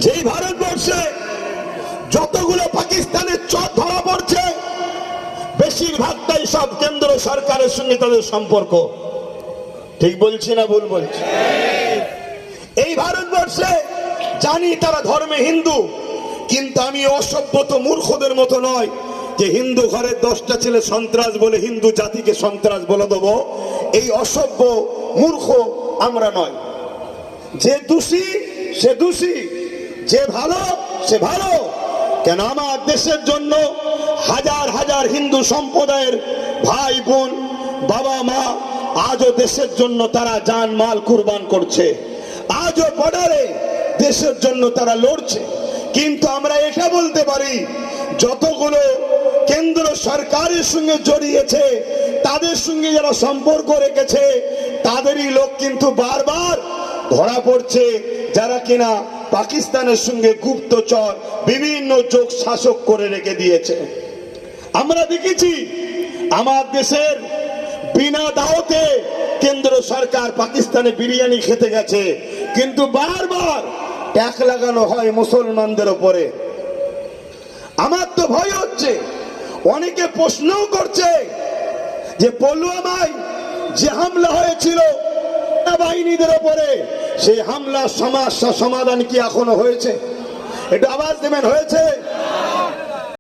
যেই ভারতবর্ষে যতগুলো পাকিস্তানের চর ধরা পড়ছে বেশিরভাগটাই সব কেন্দ্র সরকারের সঙ্গে তাদের সম্পর্ক। ঠিক বলছি না ভুল বলছি? এই ভারতবর্ষে জানি তারা ধর্মে হিন্দু, কিন্তু আমি অসভ্যত মূর্খদের মতো নয় যে হিন্দু ঘরের 10টা ছেলে সন্ত্রাস বলে হিন্দু জাতিকে সন্ত্রাস বলে দেবো। এই অসভ্য মূর্খ আমরা নয়। যে দোষী সে দোষী, যে ভালো সে ভালো। কেন আমার দেশের জন্য হাজার হাজার হিন্দু সম্প্রদায়ের ভাই বোন বাবা মা আজও দেশের জন্য তারা জান মাল কুরবান করছে, আজও বর্ডারে দেশের জন্য তারা লড়ছে। কিন্তু আমরা এটা বলতে পারি যতগুলো কেন্দ্র সরকারের সঙ্গে জড়িয়েছে তাদের সঙ্গে যারা সম্পর্ক রেখেছে তাদেরই লোক কিন্তু বারবার ধরা পড়ছে, যারা কিনা পাকিস্তানের সঙ্গে গুপ্তচর বিভিন্ন যোগ শাসক করে রেখে দিয়েছে। আমরা দেখেছি আমার দেশের বিনা দাওয়াতে কেন্দ্র সরকার পাকিস্তানে বিরিয়ানি খেতে গেছে, কিন্তু বারবার ট্যাক্স লাগানো হয় মুসলমানদের উপরে। আমার তো ভয় হচ্ছে, অনেকে প্রশ্নও করছে যে পুলওয়ামায় যে হামলা হয়েছিল বাহিনীদের উপরে, সেই হামলার সমস্যা সমাধান কি এখনো হয়েছে? একটু আওয়াজ দেবেন, হয়েছে?